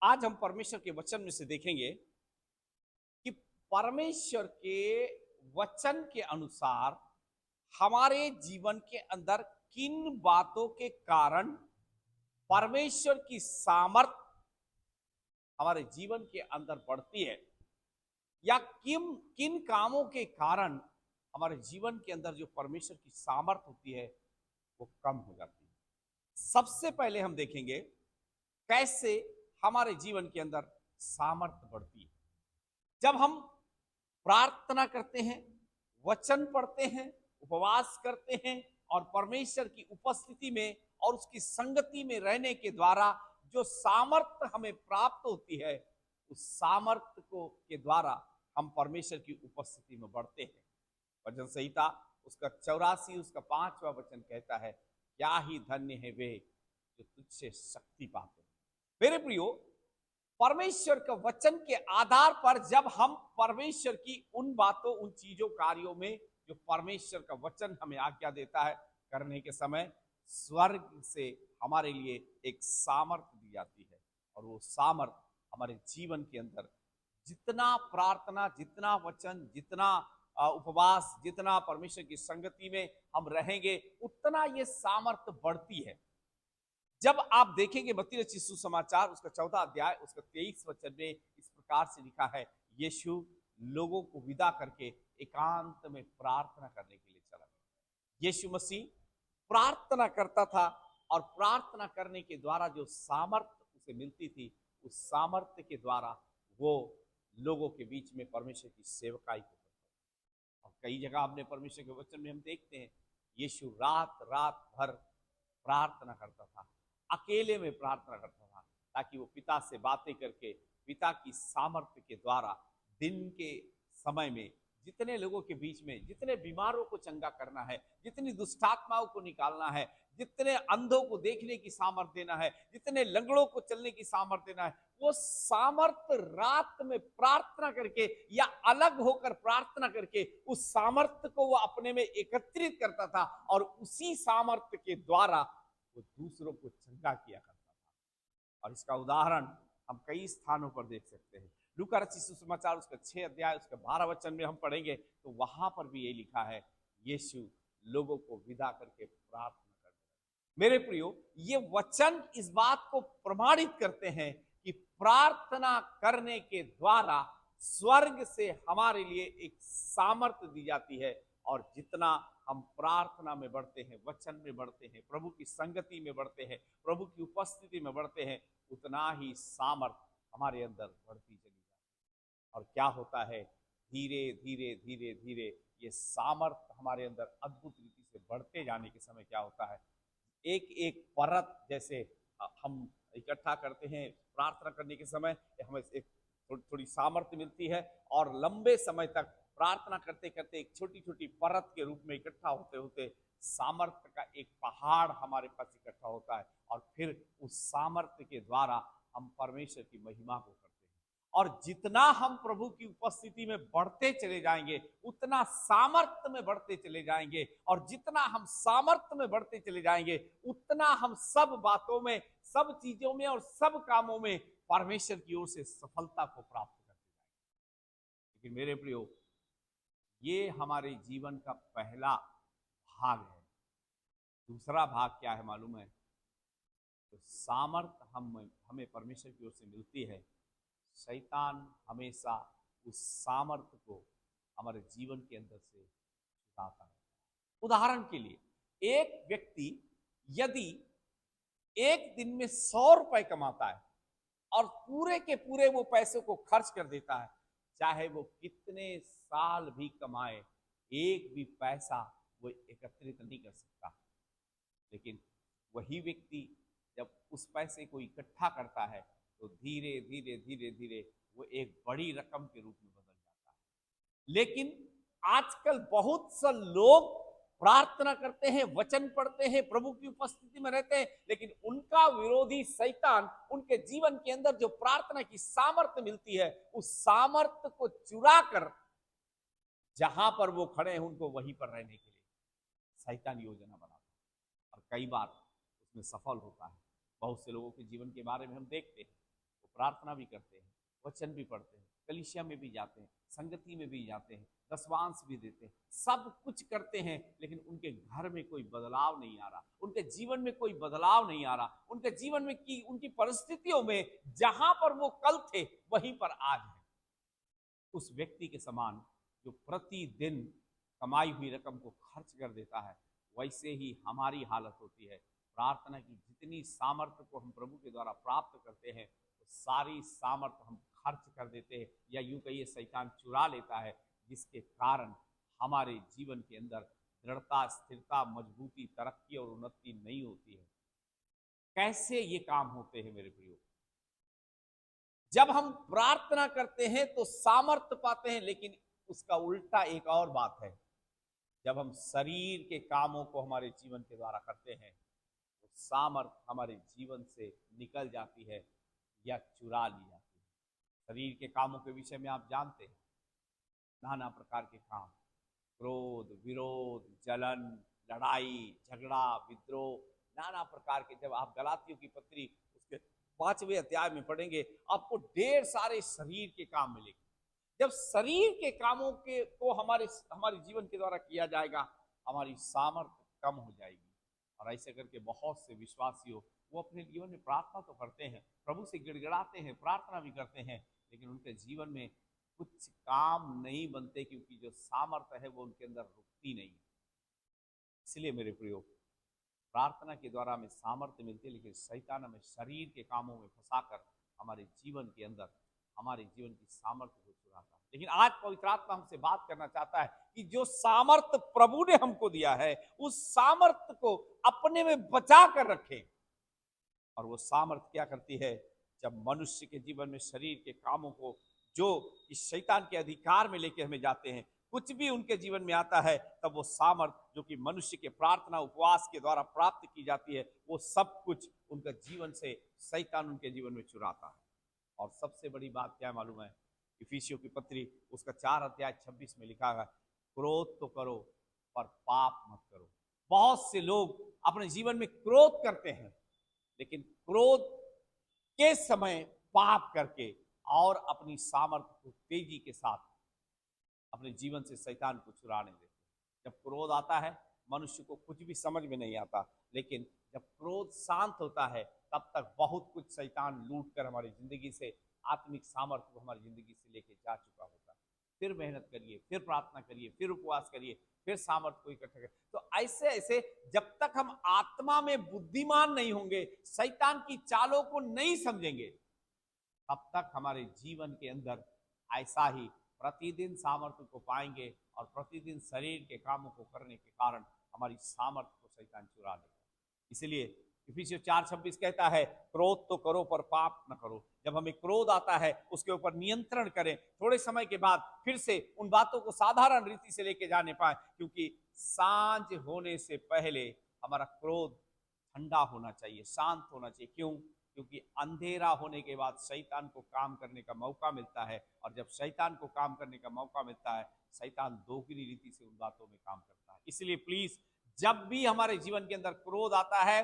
आज हम परमेश्वर के वचन में से देखेंगे कि परमेश्वर के वचन के अनुसार हमारे जीवन के अंदर किन बातों के कारण परमेश्वर की सामर्थ हमारे जीवन के अंदर बढ़ती है, या किन किन कामों के कारण हमारे जीवन के अंदर जो परमेश्वर की सामर्थ होती है वो कम हो जाती है। सबसे पहले हम देखेंगे कैसे हमारे जीवन के अंदर सामर्थ बढ़ती है। जब हम प्रार्थना करते हैं, वचन पढ़ते हैं, उपवास करते हैं और परमेश्वर की उपस्थिति में और उसकी संगति में रहने के द्वारा जो सामर्थ हमें प्राप्त होती है, उस सामर्थ को के द्वारा हम परमेश्वर की उपस्थिति में बढ़ते हैं। भजन संहिता उसका 84 उसका 5वां वचन कहता है, क्या ही धन्य है वे जो तुझसे शक्ति पाते हैं। मेरे प्रियो, परमेश्वर का वचन के आधार पर जब हम परमेश्वर की उन बातों, उन चीजों, कार्यों में जो परमेश्वर का वचन हमें आज्ञा देता है करने के समय, स्वर्ग से हमारे लिए एक सामर्थ दी जाती है। और वो सामर्थ हमारे जीवन के अंदर जितना प्रार्थना, जितना वचन, जितना उपवास, जितना परमेश्वर की संगति में हम रहेंगे, उतना ये सामर्थ बढ़ती है। जब आप देखेंगे मत्ती रचित सुसमाचार उसका 14 अध्याय उसका 23 वचन में इस प्रकार से लिखा है, यीशु लोगों को विदा करके एकांत में प्रार्थना करने के लिए चला गया। यीशु मसीह प्रार्थना करता था और प्रार्थना करने के द्वारा जो सामर्थ्य उसे मिलती थी, उस सामर्थ्य के द्वारा वो लोगों के बीच में परमेश्वर की सेवकाई को करता। और कई जगह हमने परमेश्वर के वचन में हम देखते हैं, यीशु रात रात भर प्रार्थना करता था, अकेले में प्रार्थना करता था, ताकि वो पिता से बातें करके पिता की सामर्थ्य के द्वारा दिन के समय में जितने लोगों के बीच में, जितने बीमारों को चंगा करना है, जितनी दुष्टात्माओं को निकालना है, जितने अंधों को देखने की सामर्थ्य देना है, जितने लंगड़ों को चलने की सामर्थ्य देना है, वो सामर्थ्य रात में प्रार्थना करके या अलग होकर प्रार्थना करके उस सामर्थ्य को वो अपने में एकत्रित करता था और उसी सामर्थ्य के द्वारा वो दूसरों को चंगा किया करता था। और इसका उदाहरण हम कई स्थानों पर देख सकते हैं। लूका रचित सुसमाचार उसका 6 अध्याय उसका 12 वचन में हम पढ़ेंगे तो वहां पर भी ये लिखा है, यीशु लोगों को विदा करके प्रार्थना करते। मेरे प्रियो, ये वचन इस बात को प्रमाणित करते हैं कि प्रार्थना करने के द्वारा स्वर्ग से हमारे लिए एक सामर्थ्य दी जाती है। और जितना हम प्रार्थना में बढ़ते हैं, वचन में बढ़ते हैं, प्रभु की संगति में बढ़ते हैं, प्रभु की उपस्थिति में बढ़ते हैं, उतना ही सामर्थ्य हमारे अंदर बढ़ती चली जाती है। और क्या होता है, धीरे धीरे धीरे धीरे ये सामर्थ्य हमारे अंदर अद्भुत रीति से बढ़ते जाने के समय क्या होता है, एक एक परत जैसे हम इकट्ठा करते हैं प्रार्थना करने के समय, हमें एक थोड़ी थोड़ी सामर्थ्य मिलती है और लंबे समय तक प्रार्थना करते करते एक छोटी छोटी परत के रूप में इकट्ठा होते होते सामर्थ्य का एक पहाड़ हमारे पास इकट्ठा होता है। और फिर उस सामर्थ्य के द्वारा हम परमेश्वर की महिमा को करते हैं। और जितना हम प्रभु की उपस्थिति में बढ़ते चले जाएंगे, उतना सामर्थ्य में बढ़ते चले जाएंगे। और जितना हम सामर्थ्य में बढ़ते चले जाएंगे, उतना हम सब बातों में, सब चीजों में और सब कामों में परमेश्वर की ओर से सफलता को प्राप्त करते जाएंगे। लेकिन मेरे प्रियो, ये हमारे जीवन का पहला भाग है। दूसरा भाग क्या है मालूम है? तो सामर्थ हमें परमेश्वर की ओर से मिलती है, शैतान हमेशा उस सामर्थ को हमारे जीवन के अंदर से छुड़ाता है। उदाहरण के लिए, एक व्यक्ति यदि एक दिन में 100 रुपए कमाता है और पूरे के पूरे वो पैसे को खर्च कर देता है, चाहे वो कितने साल भी कमाए, एक भी पैसा वो एकत्रित नहीं कर सकता। लेकिन वही व्यक्ति जब उस पैसे को इकट्ठा करता है तो धीरे धीरे धीरे धीरे वो एक बड़ी रकम के रूप में बदल जाता है। लेकिन आजकल बहुत से लोग प्रार्थना करते हैं, वचन पढ़ते हैं, प्रभु की उपस्थिति में रहते हैं, लेकिन उनका विरोधी शैतान उनके जीवन के अंदर जो प्रार्थना की सामर्थ्य मिलती है, उस सामर्थ्य को चुरा कर जहां पर वो खड़े हैं उनको वहीं पर रहने के लिए शैतान योजना बनाता है और कई बार उसमें सफल होता है। बहुत से लोगों के जीवन के बारे में हम देखते हैं, वो प्रार्थना भी करते हैं, वचन भी पढ़ते हैं, कलीसिया में भी जाते हैं, संगति में भी जाते हैं, दशवांश भी देते हैं, सब कुछ करते हैं, लेकिन उनके घर में कोई बदलाव नहीं आ रहा, उनके जीवन में कोई बदलाव नहीं आ रहा, उनके जीवन में की उनकी परिस्थितियों में जहां पर वो कल थे वहीं पर आज है। उस व्यक्ति के समान जो प्रतिदिन कमाई हुई रकम को खर्च कर देता है, वैसे ही हमारी हालत होती है। प्रार्थना की जितनी सामर्थ्य को हम प्रभु के द्वारा प्राप्त करते हैं, वो सारी सामर्थ्य हम खर्च कर देते हैं, या यूं कहिए शैतान चुरा लेता है, जिसके कारण हमारे जीवन के अंदर दृढ़ता, स्थिरता, मजबूती, तरक्की और उन्नति नहीं होती है। कैसे ये काम होते हैं मेरे प्रियो? जब हम प्रार्थना करते हैं तो सामर्थ्य पाते हैं, लेकिन उसका उल्टा एक और बात है, जब हम शरीर के कामों को हमारे जीवन के द्वारा करते हैं तो सामर्थ्य हमारे जीवन से निकल जाती है या चुरा ली जाती है। शरीर के कामों के विषय में आप जानते हैं, नाना प्रकार के काम, क्रोध, विरोध, जलन, लड़ाई, झगड़ा, विद्रोह, नाना प्रकार के। जब आप गलातियों की पत्री उसके 5वें अध्याय में पढ़ेंगे, आपको ढेर सारे शरीर के काम मिलेंगे। जब शरीर के कामों के को हमारे जीवन के द्वारा किया जाएगा, हमारी सामर्थ्य कम हो जाएगी। और ऐसे करके बहुत से विश्वासियों, वो अपने जीवन में प्रार्थना तो करते हैं, प्रभु से गिड़गिड़ाते हैं, प्रार्थना भी करते हैं, लेकिन उनके जीवन में कुछ काम नहीं बनते, क्योंकि जो सामर्थ्य है वो उनके अंदर रुकती नहीं। इसलिए मेरे प्रियो, प्रार्थना के द्वारा हमें सामर्थ्य मिलती है, लेकिन शैतान हमें शरीर के कामों में फंसाकर हमारे जीवन के अंदर हमारे जीवन की सामर्थ्य को चुराता है। लेकिन आज पवित्र आत्मा हमसे बात करना चाहता है कि जो सामर्थ्य प्रभु ने हमको दिया है, उस सामर्थ्य को अपने में बचा कर रखें। और वो सामर्थ्य क्या करती है? जब मनुष्य के जीवन में शरीर के कामों को जो इस शैतान के अधिकार में लेके हमें जाते हैं, कुछ भी उनके जीवन में आता है, तब वो सामर्थ्य जो कि मनुष्य के प्रार्थना उपवास के द्वारा प्राप्त की जाती है, वो सब कुछ उनके जीवन से शैतान उनके जीवन में चुराता है। और सबसे बड़ी बात क्या मालूम है? इफिसियों की पत्री उसका 4 अध्याय 26 में लिखा है, क्रोध तो करो पर पाप मत करो। बहुत से लोग अपने जीवन में क्रोध करते हैं, लेकिन क्रोध के समय पाप करके और अपनी सामर्थ्य को तेजी के साथ अपने जीवन से शैतान को चुराने देते हैं। जब क्रोध आता है, मनुष्य को कुछ भी समझ में नहीं आता, लेकिन जब क्रोध शांत होता है, तब तक बहुत कुछ शैतान लूट कर हमारी जिंदगी से, आत्मिक सामर्थ्य को हमारी जिंदगी से लेके जा चुका होता है। फिर मेहनत करिए, फिर प्रार्थना करिए, फिर उपवास करिए, फिर सामर्थ्य को इकट्ठा करिए। तो ऐसे ऐसे जब तक हम आत्मा में बुद्धिमान नहीं होंगे, शैतान की चालों को नहीं समझेंगे, तब तक हमारे जीवन के अंदर ऐसा ही प्रतिदिन सामर्थ्य को पाएंगे, और प्रतिदिन शरीर के कामों को करने के कारण हमारी सामर्थ्य को शैतान चुरा लेगा। इसलिए इफिसियों 4:26 कहता है, क्रोध तो करो पर पाप न करो। जब हमें क्रोध आता है, उसके ऊपर नियंत्रण करें, थोड़े समय के बाद फिर से उन बातों को साधारण रीति से लेके जाने पाए, क्योंकि सांझ होने से पहले हमारा क्रोध ठंडा होना चाहिए, शांत होना चाहिए। क्यों? क्योंकि अंधेरा होने के बाद शैतान को काम करने का मौका मिलता है, और जब शैतान को काम करने का मौका मिलता है, शैतान दोगुनी रीति से उन बातों में काम करता है। इसलिए प्लीज, जब भी हमारे जीवन के अंदर क्रोध आता है,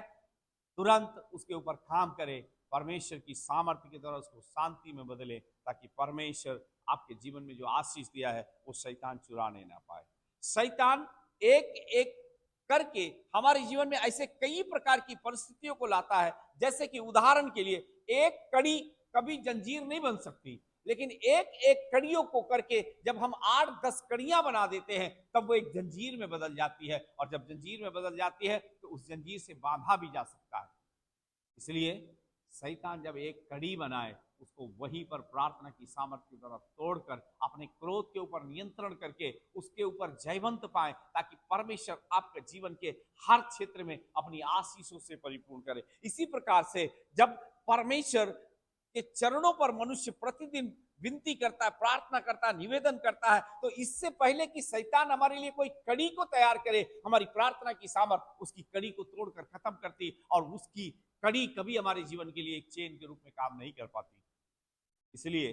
तुरंत उसके ऊपर काम करें, परमेश्वर की सामर्थ्य के द्वारा उसको शांति में बदले, ताकि परमेश्वर आपके जीवन में जो आशीष दिया है वो शैतान चुराने ना पाए। शैतान एक एक करके हमारे जीवन में ऐसे कई प्रकार की परिस्थितियों को लाता है, जैसे कि उदाहरण के लिए, एक कड़ी कभी जंजीर नहीं बन सकती, लेकिन एक एक कड़ियों को करके जब हम 8-10 कड़ियां बना देते हैं, तब वो एक जंजीर में बदल जाती है, और जब जंजीर में बदल जाती है तो उस जंजीर से बांधा भी जा सकता है। इसलिए शैतान जब एक कड़ी बनाए, उसको वहीं पर प्रार्थना की सामर्थ्य द्वारा तोड़कर अपने क्रोध के ऊपर नियंत्रण करके उसके ऊपर जयवंत पाए, ताकि परमेश्वर आपके जीवन के हर क्षेत्र में अपनी आशीषों से परिपूर्ण करे। इसी प्रकार से जब परमेश्वर के चरणों पर मनुष्य प्रतिदिन विनती करता है, प्रार्थना करता है, निवेदन करता है, तो इससे पहले कि शैतान हमारे लिए कोई कड़ी को तैयार करे, हमारी प्रार्थना की सामर्थ्य उसकी कड़ी को तोड़कर खत्म करती, और उसकी कड़ी कभी हमारे जीवन के लिए एक चेन के रूप में काम नहीं कर पाती। इसलिए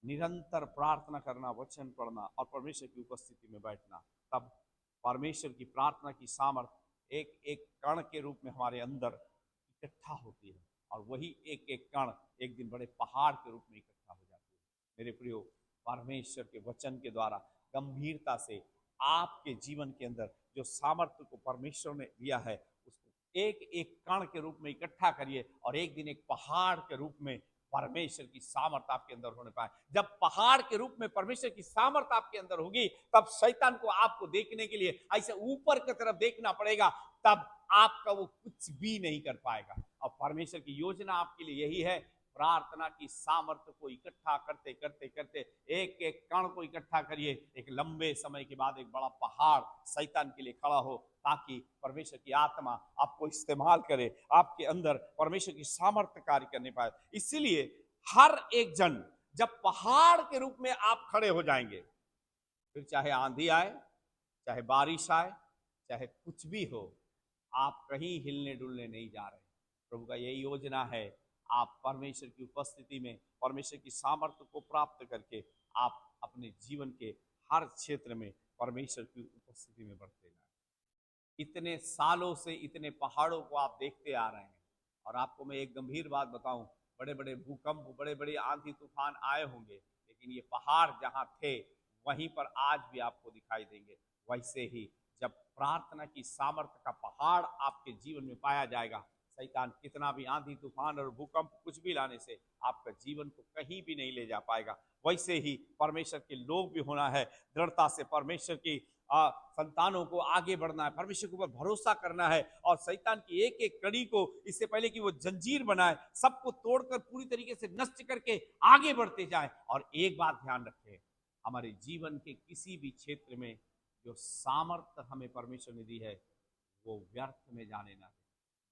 निरंतर प्रार्थना करना, वचन पढ़ना और परमेश्वर की उपस्थिति में बैठना, तब परमेश्वर की प्रार्थना की सामर्थ्य एक एक कण के रूप में हमारे अंदर इकट्ठा होती है, और वही एक एक कण एक दिन बड़े पहाड़ के रूप में इकट्ठा हो जाती है। मेरे प्रियो, परमेश्वर के वचन के द्वारा गंभीरता से आपके जीवन के अंदर जो सामर्थ्य को परमेश्वर ने दिया है उसको एक एक कण के रूप में इकट्ठा करिए और एक दिन एक पहाड़ के रूप में परमेश्वर की सामर्थ आपके अंदर होने पाए। जब पहाड़ के रूप में परमेश्वर की सामर्थ आपके अंदर होगी तब शैतान को आपको देखने के लिए ऐसे ऊपर की तरफ देखना पड़ेगा, तब आपका वो कुछ भी नहीं कर पाएगा। और परमेश्वर की योजना आपके लिए यही है, प्रार्थना की सामर्थ्य को इकट्ठा करते करते करते एक एक कण को इकट्ठा करिए, एक लंबे समय के बाद एक बड़ा पहाड़ शैतान के लिए खड़ा हो, ताकि परमेश्वर की आत्मा आपको इस्तेमाल करे, आपके अंदर परमेश्वर की सामर्थ्य कार्य करने पाए। इसीलिए हर एक जन जब पहाड़ के रूप में आप खड़े हो जाएंगे, फिर चाहे आंधी आए, चाहे बारिश आए, चाहे कुछ भी हो, आप कहीं हिलने डुलने नहीं जा रहे। प्रभु का यही योजना है, आप परमेश्वर की उपस्थिति में परमेश्वर की सामर्थ्य को प्राप्त करके आप अपने जीवन के हर क्षेत्र में परमेश्वर की उपस्थिति में बढ़ते जाए। इतने सालों से इतने पहाड़ों को आप देखते आ रहे हैं, और आपको मैं एक गंभीर बात बताऊं, बड़े बड़े भूकंप, बड़े बड़े आंधी तूफान आए होंगे, लेकिन ये पहाड़ जहां थे वहीं पर आज भी आपको दिखाई देंगे। वैसे ही जब प्रार्थना की सामर्थ्य का पहाड़ आपके जीवन में पाया जाएगा, शैतान कितना भी आंधी तूफान और भूकंप कुछ भी लाने से आपका जीवन को कहीं भी नहीं ले जा पाएगा। वैसे ही परमेश्वर के लोग भी होना है, दृढ़ता से परमेश्वर की संतानों को आगे बढ़ना है, परमेश्वर के ऊपर भरोसा करना है, और शैतान की एक एक कड़ी को इससे पहले कि वो जंजीर बनाए, सबको तोड़कर पूरी तरीके से नष्ट करके आगे बढ़ते जाए। और एक बात ध्यान रखें, हमारे जीवन के किसी भी क्षेत्र में जो सामर्थ्य हमें परमेश्वर ने दी है वो व्यर्थ में जाने ना दे।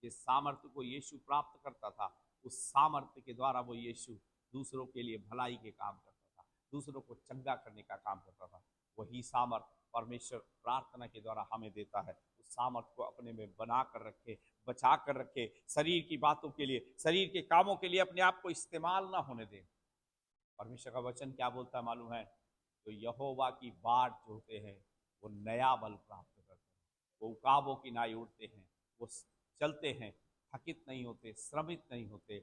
जिस सामर्थ्य को यीशु प्राप्त करता था, उस सामर्थ्य के द्वारा वो यीशु दूसरों के लिए भलाई के काम करता था, दूसरों को चंगा करने का काम करता था। वही सामर्थ्य परमेश्वर प्रार्थना के द्वारा हमें देता है। उस सामर्थ्य को अपने में बना कर रखे, बचा कर रखे, शरीर की बातों के लिए, शरीर के कामों के लिए अपने आप को इस्तेमाल ना होने दें। परमेश्वर का वचन क्या बोलता है मालूम है? तो यहोवा की बाट जो होते हैं वो नया बल प्राप्त करते हैं, वो उकाबों की नाई उड़ते हैं, वो चलते हैं, थकित नहीं होते, श्रमित नहीं होते।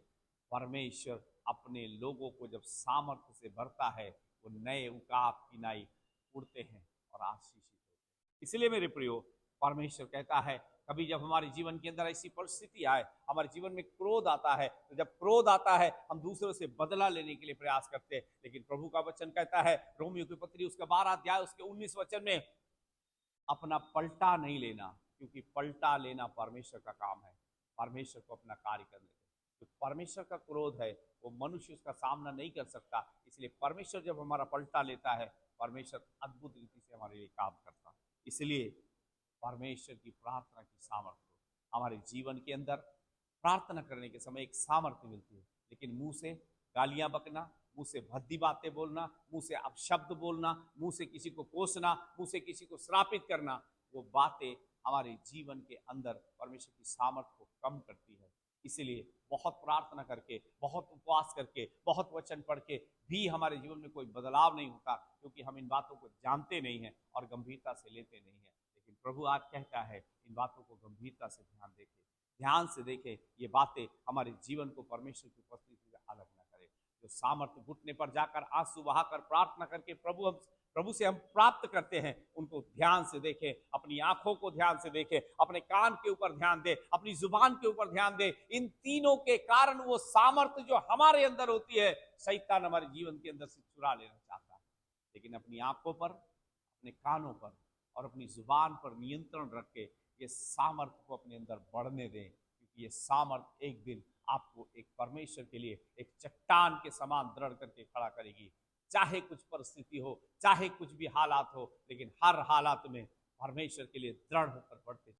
परमेश्वर अपने लोगों को जब सामर्थ्य से भरता है, वो नए उकाब की नाई उड़ते हैं और आशीषित होते हैं। इसलिए मेरे प्रियो, परमेश्वर कहता है कभी जब हमारे जीवन के अंदर ऐसी परिस्थिति आए, हमारे जीवन में क्रोध आता है, तो जब क्रोध आता है हम दूसरों से बदला लेने के लिए प्रयास करते हैं, लेकिन प्रभु का वचन कहता है रोमियो की पत्री उसका 12 अध्याय उसके 19 वचन में, अपना पलटा नहीं लेना, क्योंकि पलटा लेना परमेश्वर का काम है। परमेश्वर को अपना कार्य करने दो। तो परमेश्वर का क्रोध है वो मनुष्य उसका सामना नहीं कर सकता, इसलिए परमेश्वर जब हमारा पलटा लेता है, परमेश्वर अद्भुत रीति से हमारे लिए काम करता है। इसलिए परमेश्वर की प्रार्थना की सामर्थ्य हमारे जीवन के अंदर, प्रार्थना करने के समय एक सामर्थ्य मिलती है, लेकिन मुंह से गालियां बकना, मुंह से भद्दी बातें बोलना, मुंह से अपशब्द बोलना, मुंह से किसी को कोसना, मुंह से किसी को श्रापित करना, वो बातें हमारे जीवन के अंदर परमेश्वर की सामर्थ्य को कम करती है। इसीलिए बहुत प्रार्थना करके, बहुत उपवास करके, बहुत वचन पढ़ के भी हमारे जीवन में कोई बदलाव नहीं होता, क्योंकि हम इन बातों को जानते नहीं हैं और गंभीरता से लेते नहीं हैं। लेकिन प्रभु आज कहता है इन बातों को गंभीरता से ध्यान से देखें, ये बातें हमारे जीवन को परमेश्वर की उपस्थिति से अलग न करें। जो सामर्थ्य घुटने पर जाकर आंसू बहाकर प्रार्थना करके प्रभु से हम प्राप्त करते हैं, उनको ध्यान से देखें, अपनी आंखों को ध्यान से देखें, अपने कान के ऊपर ध्यान दें, अपनी जुबान के ऊपर ध्यान दें। इन तीनों के कारण वो सामर्थ्य जो हमारे अंदर होती है, शैतान हमारे जीवन के अंदर से चुरा लेना चाहता है। लेकिन अपनी आंखों पर, अपने कानों पर और अपनी जुबान पर नियंत्रण रख के ये सामर्थ्य को अपने अंदर बढ़ने दें, क्योंकि ये सामर्थ्य एक दिन आपको एक परमेश्वर के लिए एक चट्टान के समान दृढ़ करके खड़ा करेगी। चाहे कुछ परिस्थिति हो, चाहे कुछ भी हालात हो, लेकिन हर हालात में परमेश्वर के लिए दृढ़ होकर बढ़ते